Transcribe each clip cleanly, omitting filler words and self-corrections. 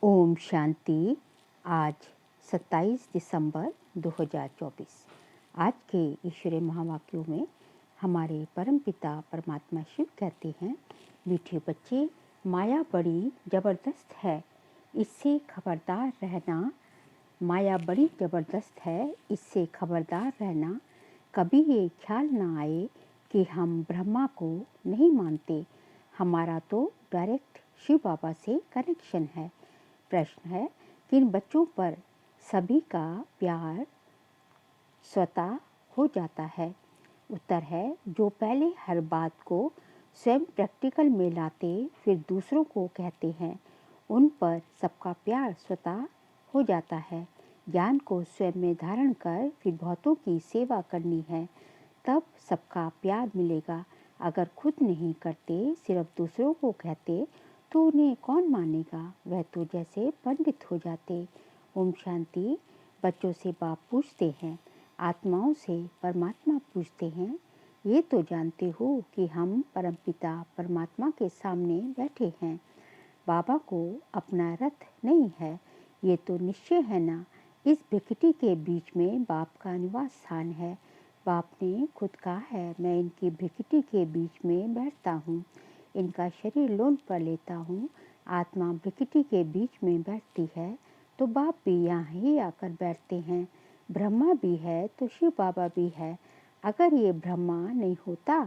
ओम शांति। आज 27 दिसंबर 2024। आज के ईश्वरीय महावाक्यों में हमारे परमपिता परमात्मा शिव कहते हैं, मीठे बच्चे, माया बड़ी ज़बरदस्त है, इससे खबरदार रहना। माया बड़ी ज़बरदस्त है, इससे खबरदार रहना। कभी ये ख्याल ना आए कि हम ब्रह्मा को नहीं मानते। हमारा तो डायरेक्ट शिव बाबा से कनेक्शन है। प्रश्न है, किन बच्चों पर सभी का प्यार स्वतः हो जाता है? उत्तर है, जो पहले हर बात को स्वयं प्रैक्टिकल में लाते फिर दूसरों को कहते हैं, उन पर सबका प्यार स्वतः हो जाता है। ज्ञान को स्वयं में धारण कर फिर बहुतों की सेवा करनी है, तब सबका प्यार मिलेगा। अगर खुद नहीं करते, सिर्फ दूसरों को कहते, तो उन्हें कौन मानेगा? वह तो जैसे पंडित हो जाते। ओम शांति। बच्चों से बाप पूछते हैं, आत्माओं से परमात्मा पूछते हैं, ये तो जानते हो कि हम परमपिता परमात्मा के सामने बैठे हैं। बाबा को अपना रथ नहीं है, ये तो निश्चय है ना। इस भिखटी के बीच में बाप का निवास स्थान है। बाप ने खुद कहा है, मैं इनकी भिखटी के बीच में बैठता हूँ, इनका शरीर लोन पर लेता हूँ। आत्मा भिखटी के बीच में बैठती है तो बाप भी यहाँ ही आकर बैठते हैं। ब्रह्मा भी है तो शिव बाबा भी है। अगर ये ब्रह्मा नहीं होता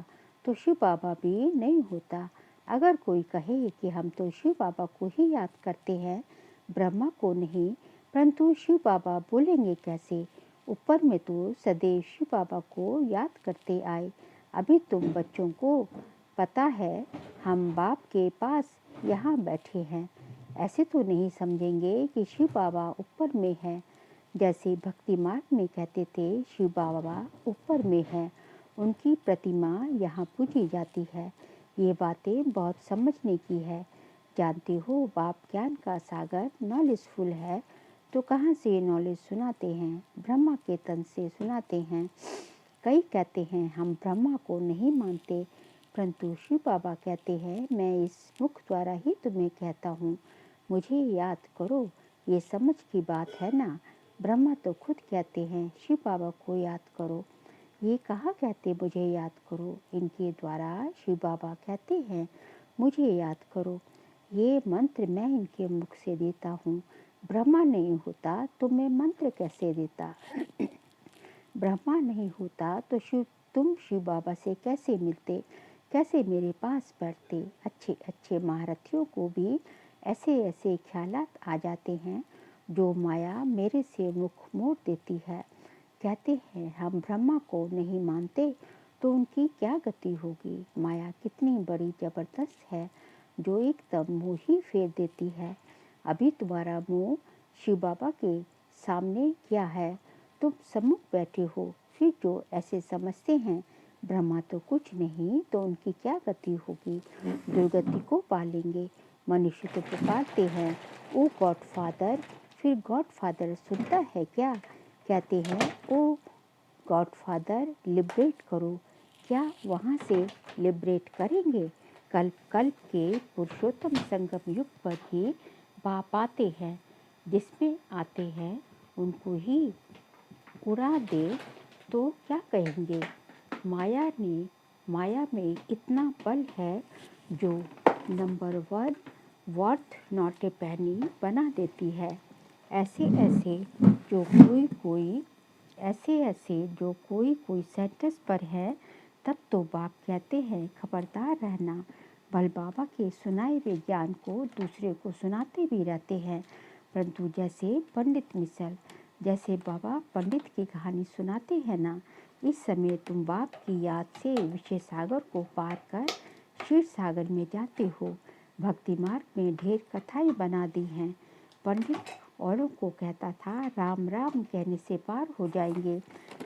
तो शिव बाबा भी नहीं होता। अगर कोई कहे कि हम तो शिव बाबा को ही याद करते हैं, ब्रह्मा को नहीं, परंतु शिव बाबा बोलेंगे कैसे? ऊपर में तो सदैव शिव बाबा को याद करते आए। अभी तुम बच्चों को पता है हम बाप के पास यहाँ बैठे हैं, ऐसे तो नहीं समझेंगे कि शिव बाबा ऊपर में है। जैसे भक्ति मार्ग में कहते थे शिव बाबा ऊपर में है, उनकी प्रतिमा यहाँ पूजी जाती है। ये बातें बहुत समझने की है। जानते हो, बाप ज्ञान का सागर नॉलेजफुल है, तो कहाँ से नॉलेज सुनाते हैं? ब्रह्मा के तन से सुनाते हैं। कई कहते हैं हम ब्रह्मा को नहीं मानते, परंतु शिव बाबा कहते हैं, मैं इस मुख द्वारा ही तुम्हें कहता हूँ, मुझे याद करो। ये समझ की बात है ना। ब्रह्मा तो खुद कहते हैं शिव बाबा को याद करो। ये कहाँ कहते मुझे याद करो? इनके द्वारा शिव बाबा कहते हैं मुझे याद करो। ये मंत्र मैं इनके मुख से देता हूँ। ब्रह्मा नहीं होता तो मैं मंत्र कैसे देता? ब्रह्मा नहीं होता तो तुम शिव बाबा से कैसे मिलते, कैसे मेरे पास बैठते? अच्छे अच्छे महारथियों को भी ऐसे ऐसे ख्यालात आ जाते हैं जो माया मेरे से मुख मोड़ देती है। कहते हैं हम ब्रह्मा को नहीं मानते, तो उनकी क्या गति होगी? माया कितनी बड़ी ज़बरदस्त है जो एकदम मुँह ही फेर देती है। अभी तुम्हारा मुँह शिव बाबा के सामने क्या है? तुम सम्मुख बैठे हो, फिर जो ऐसे समझते हैं ब्रह्मा तो कुछ नहीं, तो उनकी क्या गति होगी? दुर्गति को पालेंगे। मनुष्य तो पुकारते हैं, ओ गॉड फादर, फिर गॉड फादर सुनता है क्या? कहते हैं, ओ गॉड फादर लिबरेट करो। क्या वहाँ से लिबरेट करेंगे? कल्प कल्प के पुरुषोत्तम संगम युग पर ही बाप आते हैं, जिसमें आते हैं उनको ही उड़ा दे तो क्या कहेंगे? माया में इतना बल है जो नंबर 1 वर्थ नॉट ए पैनी बना देती है। ऐसे ऐसे जो कोई सेंटेंस पर है, तब तो बाप कहते हैं खबरदार रहना। भल बाबा के सुनाए हुए ज्ञान को दूसरे को सुनाते भी रहते हैं, परंतु जैसे पंडित मिसल, जैसे बाबा पंडित की कहानी सुनाते हैं ना, इस समय तुम बाप की याद से विषय सागर को पार कर क्षीर सागर में जाते हो। भक्ति मार्ग में ढेर कथाएं बना दी हैं। पंडित औरों को कहता था राम राम कहने से पार हो जाएंगे,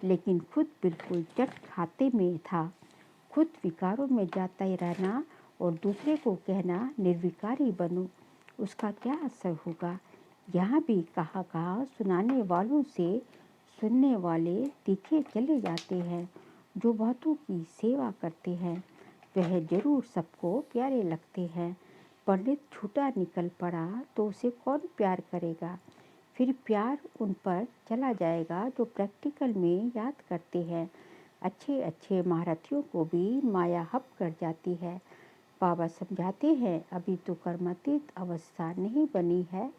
लेकिन खुद बिल्कुल चट खाते में था। खुद विकारों में जाता ही रहना और दूसरे को कहना निर्विकारी बनो, उसका क्या असर होगा? यहाँ भी कहा सुनाने वालों से सुनने वाले तीखे चले जाते हैं। जो बहुतों की सेवा करते हैं वह जरूर सबको प्यारे लगते हैं, पंडित छूटा निकल पड़ा तो उसे कौन प्यार करेगा। फिर प्यार उन पर चला जाएगा जो प्रैक्टिकल में याद करते हैं। अच्छे अच्छे महारथियों को भी माया हप कर जाती है। बाबा समझाते हैं, अभी तो कर्मातीत अवस्था नहीं बनी है।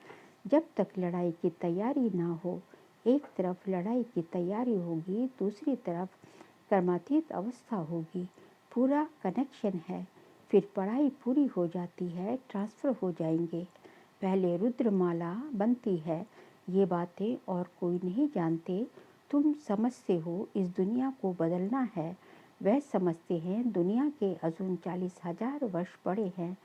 जब तक लड़ाई की तैयारी ना हो, एक तरफ लड़ाई की तैयारी होगी, दूसरी तरफ कर्मातीत अवस्था होगी। पूरा कनेक्शन है। फिर पढ़ाई पूरी हो जाती है, ट्रांसफ़र हो जाएंगे। पहले रुद्रमाला बनती है। ये बातें और कोई नहीं जानते। तुम समझते हो इस दुनिया को बदलना है, वह समझते हैं दुनिया के अजून 40,000 वर्ष पड़े हैं।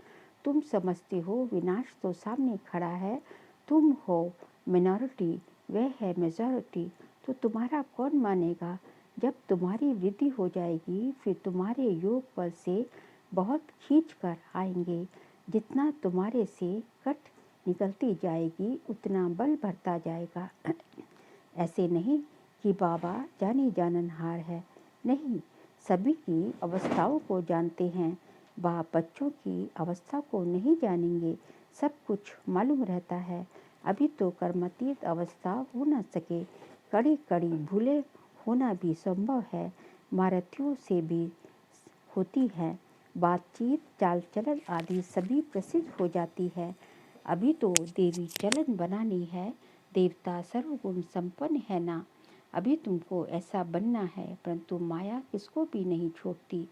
तुम समझते हो विनाश तो सामने खड़ा है। तुम हो मिनॉरिटी, वह है मेजॉरिटी। तो तुम्हारा कौन मानेगा। जब तुम्हारी वृद्धि हो जाएगी, फिर तुम्हारे योग बल से बहुत खींच कर आएंगे। जितना तुम्हारे से कट निकलती जाएगी, उतना बल बढ़ता जाएगा। ऐसे नहीं कि बाबा जानी जाननहार है, नहीं, सभी की अवस्थाओं को जानते हैं। बाप बच्चों की अवस्था को नहीं जानेंगे, सब कुछ मालूम रहता है। अभी तो कर्मातीत अवस्था हो न सके, कड़ी कड़ी भूले होना भी संभव है। महारथियों से भी होती है। बातचीत, चाल चलन आदि सभी प्रसिद्ध हो जाती है। अभी तो देवी चलन बनानी है। देवता सर्वगुण संपन्न है ना। अभी तुमको ऐसा बनना है, परंतु माया किसको भी नहीं छोड़ती,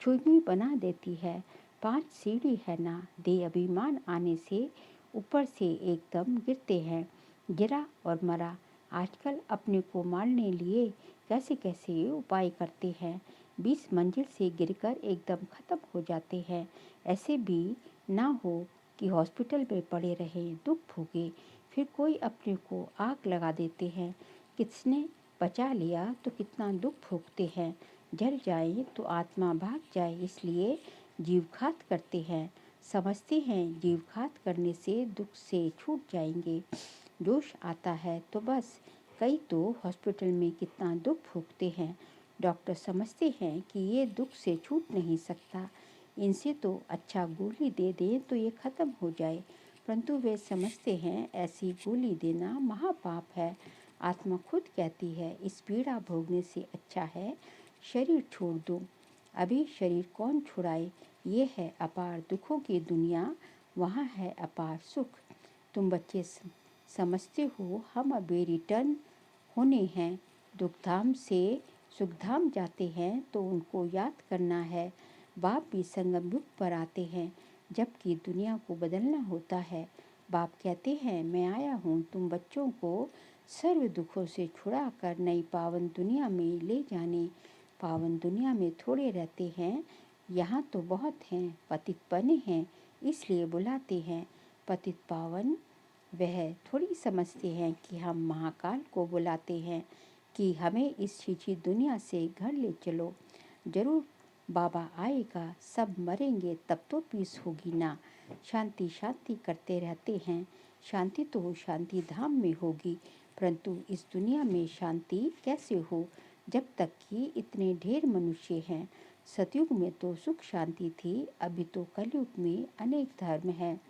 छुई बना देती है। 5 सीढ़ी है ना, दे अभिमान आने से ऊपर से एकदम गिरते हैं। गिरा और मरा। आजकल अपने को मारने लिए कैसे कैसे उपाय करते हैं। 20 मंजिल से गिरकर एकदम खत्म हो जाते हैं। ऐसे भी ना हो कि हॉस्पिटल में पड़े रहें, दुख भोगे, फिर कोई अपने को आग लगा देते हैं। किसने बचा लिया तो कितना दुख भोगते हैं। जल जाए तो आत्मा भाग जाए, इसलिए जीवघात करते हैं। समझते हैं जीवघात करने से दुख से छूट जाएंगे। जोश आता है तो बस। कई तो हॉस्पिटल में कितना दुख भोगते हैं। डॉक्टर समझते हैं कि ये दुख से छूट नहीं सकता, इनसे तो अच्छा गोली दे दें तो ये ख़त्म हो जाए, परंतु वे समझते हैं ऐसी गोली देना महापाप है। आत्मा खुद कहती है, इस पीड़ा भोगने से अच्छा है शरीर छोड़ दूं। अभी शरीर कौन छुड़ाए। ये है अपार दुखों की दुनिया, वहाँ है अपार सुख। तुम बच्चे समझते हो हम अभी रिटर्न होने हैं। दुखधाम से सुखधाम जाते हैं तो उनको याद करना है। बाप भी संगम युग पर आते हैं, जबकि दुनिया को बदलना होता है। बाप कहते हैं, मैं आया हूँ तुम बच्चों को सर्व दुखों से छुड़ा कर नई पावन दुनिया में ले जाने। पावन दुनिया में थोड़े रहते हैं, यहाँ तो बहुत हैं। पतित बने हैं, इसलिए बुलाते हैं पतित पावन। वह थोड़ी समझते हैं कि हम महाकाल को बुलाते हैं कि हमें इस छीछी दुनिया से घर ले चलो। जरूर बाबा आएगा, सब मरेंगे, तब तो पीस होगी ना। शांति शांति करते रहते हैं। शांति तो शांति धाम में होगी, परंतु इस दुनिया में शांति कैसे हो जब तक कि इतने ढेर मनुष्य हैं। सतयुग में तो सुख शांति थी, अभी तो कलयुग में अनेक धर्म हैं।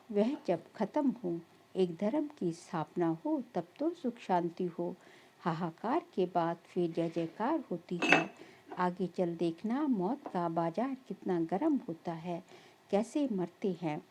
वह जब खत्म हो, एक धर्म की स्थापना हो, तब तो सुख शांति हो। हाहाकार के बाद फिर जय जयकार होती है। आगे चल देखना, मौत का बाजार कितना गर्म होता है, कैसे मरते हैं।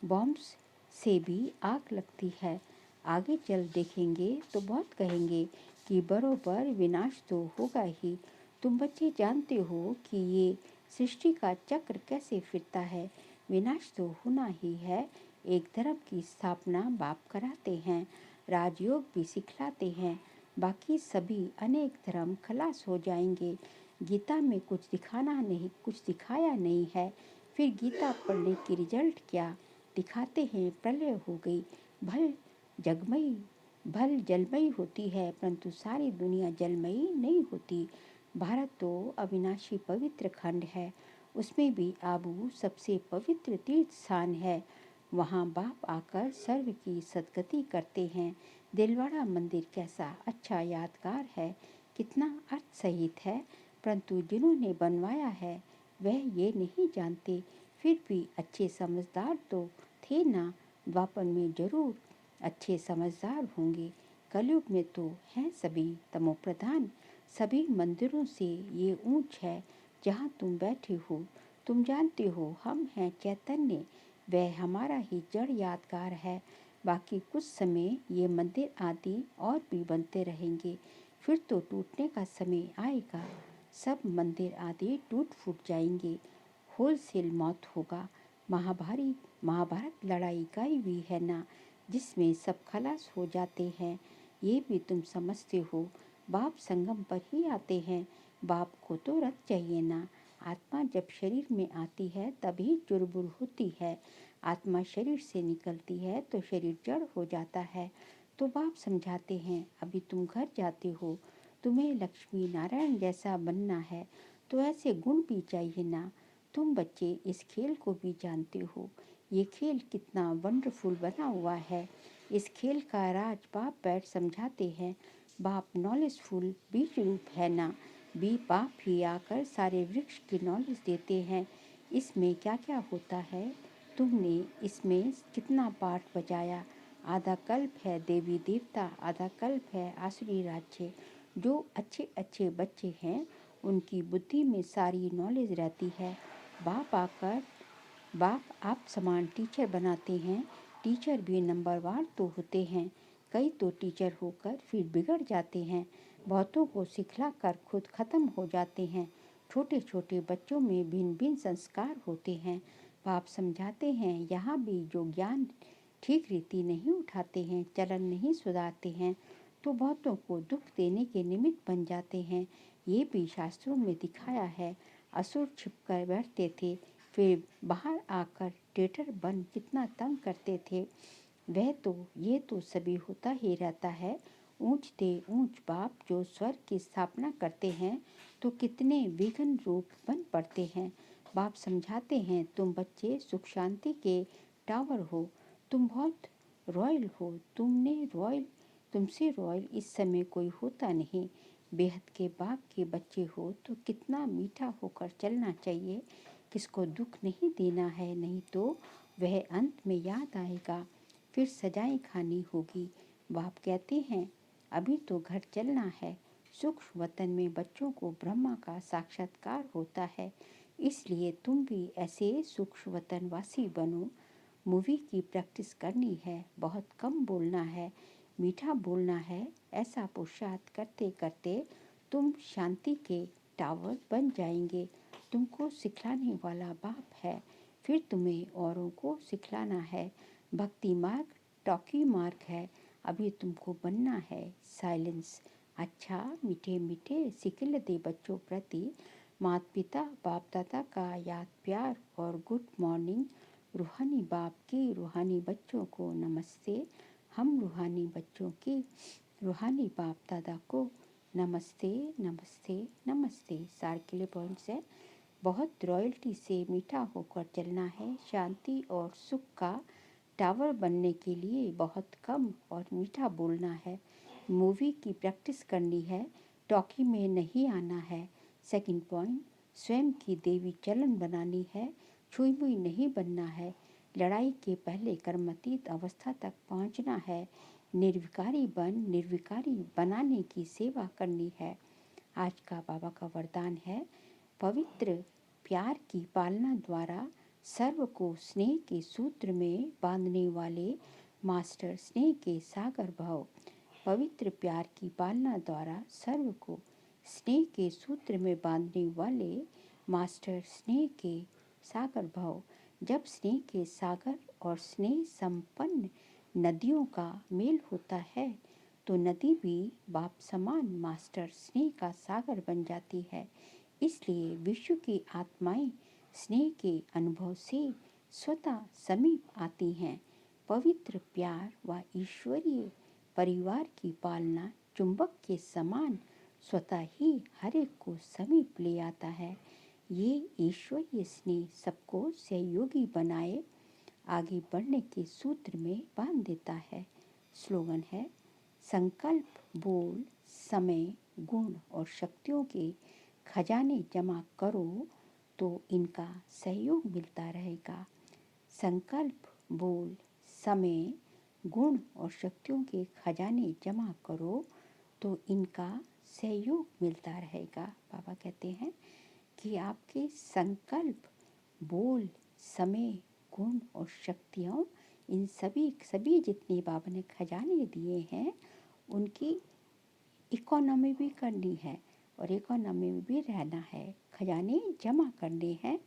बॉम्ब्स से भी आग लगती है। आगे चल देखेंगे तो बहुत कहेंगे कि बरोबर विनाश तो होगा ही। तुम बच्चे जानते हो कि ये सृष्टि का चक्र कैसे फिरता है। विनाश तो होना ही है। एक धर्म की स्थापना बाप कराते हैं, राजयोग भी सिखलाते हैं। बाकी सभी अनेक धर्म खलास हो जाएंगे। गीता में कुछ दिखाना नहीं, कुछ दिखाया नहीं है। फिर गीता पढ़ने की रिजल्ट क्या दिखाते हैं। प्रलय हो गई, भल जगमई भल जलमयी होती है, परंतु सारी दुनिया जलमयी नहीं होती। भारत तो अविनाशी पवित्र खंड है, उसमें भी आबू सबसे पवित्र तीर्थ स्थान है। वहाँ बाप आकर सर्व की सदगति करते हैं। दिलवाड़ा मंदिर कैसा अच्छा यादगार है, कितना अर्थ सहित है, परंतु जिन्होंने बनवाया है वह ये नहीं जानते। फिर भी अच्छे समझदार तो थे ना। द्वापर में जरूर अच्छे समझदार होंगे, कलयुग में तो हैं सभी तमोप्रधान। सभी मंदिरों से ये ऊंच है जहाँ तुम बैठे हो। तुम जानते हो हम हैं चैतन्य, वह हमारा ही जड़ यादगार है। बाकी कुछ समय ये मंदिर आदि और भी बनते रहेंगे, फिर तो टूटने का समय आएगा। सब मंदिर आदि टूट फूट जाएंगे, होलसेल मौत होगा। महाभारत लड़ाई गाई हुई है ना, जिसमें सब खलास हो जाते हैं। ये भी तुम समझते हो। बाप संगम पर ही आते हैं, बाप को तो रथ चाहिए ना। आत्मा जब शरीर में आती है तभी चुरबुर होती है। आत्मा शरीर से निकलती है तो शरीर जड़ हो जाता है। तो बाप समझाते हैं, अभी तुम घर जाते हो, तुम्हें लक्ष्मी नारायण जैसा बनना है, तो ऐसे गुण भी चाहिए ना। तुम बच्चे इस खेल को भी जानते हो, ये खेल कितना वंडरफुल बना हुआ है। इस खेल का राज बाप बैठ समझाते हैं। बाप नॉलेजफुल बीज रूप है ना, बी बाप ही आकर सारे वृक्ष की नॉलेज देते हैं। इसमें क्या क्या होता है, तुमने इसमें कितना पाठ बजाया। आधा कल्प है देवी देवता, आधा कल्प है आसुरी राज्य। जो अच्छे अच्छे बच्चे हैं उनकी बुद्धि में सारी नॉलेज रहती है। बाप आप समान टीचर बनाते हैं। टीचर भी नंबरवार तो होते हैं, कई तो टीचर होकर फिर बिगड़ जाते हैं। बहुतों को सिखला कर खुद खत्म हो जाते हैं। छोटे छोटे बच्चों में भिन्न भिन्न संस्कार होते हैं। बाप समझाते हैं, यहाँ भी जो ज्ञान ठीक रीति नहीं उठाते हैं, चलन नहीं सुधारते हैं, तो बहुतों को दुख देने के निमित्त बन जाते हैं। ये भी शास्त्रों में दिखाया है। असुर छिपकर बैठते थे, फिर बाहर आकर टेटर बन कितना तंग करते थे। ये तो सभी होता ही रहता है। ऊंच दे ऊंच बाप जो स्वर्ग की स्थापना करते हैं तो कितने विघ्न रूप बन पड़ते हैं। बाप समझाते हैं, तुम बच्चे सुख शांति के टावर हो, तुम बहुत रॉयल हो। तुमसे रॉयल इस समय कोई होता नहीं। बेहद के बाप के बच्चे हो तो कितना मीठा होकर चलना चाहिए। किसको दुख नहीं देना है, नहीं तो वह अंत में याद आएगा, फिर सजाएं खानी होगी। बाप कहते हैं, अभी तो घर चलना है। सूक्ष्म वतन में बच्चों को ब्रह्मा का साक्षात्कार होता है, इसलिए तुम भी ऐसे सूक्ष्म वतन वासी बनो। मूवी की प्रैक्टिस करनी है, बहुत कम बोलना है, मीठा बोलना है। ऐसा पुरुषार्थ करते करते तुम शांति के टावर बन जाएंगे। तुमको सिखलाने वाला बाप है, फिर तुम्हें औरों को सिखलाना है। भक्ति मार्ग टॉकी मार्ग है, अभी तुमको बनना है साइलेंस। अच्छा मीठे मीठे सिखल दे बच्चों प्रति माता पिता बाप दादा का याद प्यार और गुड मॉर्निंग। रूहानी बाप की रूहानी बच्चों को नमस्ते। हम रूहानी बच्चों की रूहानी बाप दादा को नमस्ते नमस्ते नमस्ते। सार के लिए पॉइंट्स है, बहुत रॉयल्टी से मीठा होकर चलना है। शांति और सुख का टावर बनने के लिए बहुत कम और मीठा बोलना है। मूवी की प्रैक्टिस करनी है, टॉकी में नहीं आना है। सेकंड पॉइंट, स्वयं की देवी चलन बनानी है, छुई मुई नहीं बनना है। लड़ाई के पहले कर्मातीत अवस्था तक पहुंचना है। निर्विकारी बनाने की सेवा करनी है। आज का बाबा का वरदान है, पवित्र प्यार की पालना द्वारा सर्व को स्नेह के सूत्र में बांधने वाले मास्टर स्नेह के सागर भव। पवित्र प्यार की पालना द्वारा सर्व को स्नेह के सूत्र में बांधने वाले मास्टर स्नेह के सागर भव। जब स्नेह के सागर और स्नेह संपन्न नदियों का मेल होता है तो नदी भी बाप समान मास्टर स्नेह का सागर बन जाती है। इसलिए विश्व की आत्माएं स्नेह के अनुभव से स्वतः समीप आती हैं। पवित्र प्यार व ईश्वरीय परिवार की पालना चुंबक के समान स्वतः ही हर एक को समीप ले आता है। ये ईश्वरीय स्नेह सबको सहयोगी बनाए आगे बढ़ने के सूत्र में बांध देता है। स्लोगन है, संकल्प बोल समय गुण और शक्तियों के खजाने जमा करो तो इनका सहयोग मिलता रहेगा। संकल्प, बोल, समय, गुण और शक्तियों के खजाने जमा करो तो इनका सहयोग मिलता रहेगा। बाबा कहते हैं कि आपके संकल्प, बोल, समय, गुण और शक्तियों, इन सभी जितने बाबा ने खजाने दिए हैं उनकी इकोनॉमी भी करनी है और इकोनॉमी में भी रहना है। खजाने जमा करने हैं।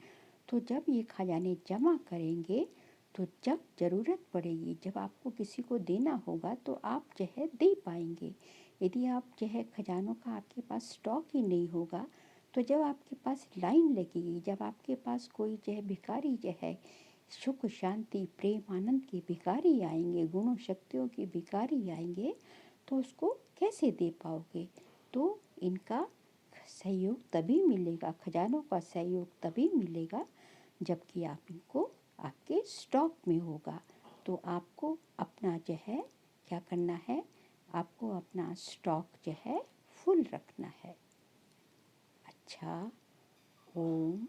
तो जब ये खजाने जमा करेंगे तो जब ज़रूरत पड़ेगी, जब आपको किसी को देना होगा तो आप जो है दे पाएंगे। यदि आप जो है खजानों का आपके पास स्टॉक ही नहीं होगा तो जब आपके पास लाइन लगेगी, जब आपके पास कोई जो है भिखारी जो है सुख, शांति, प्रेम, आनंद के भिखारी आएंगे, गुणों शक्तियों के भिखारी आएंगे तो उसको कैसे दे पाओगे। तो इनका सहयोग तभी मिलेगा, खजानों का सहयोग तभी मिलेगा जबकि आप इनको आपके स्टॉक में होगा। तो आपको अपना जो है क्या करना है, आपको अपना स्टॉक जो है फुल रखना है। अच्छा, ओम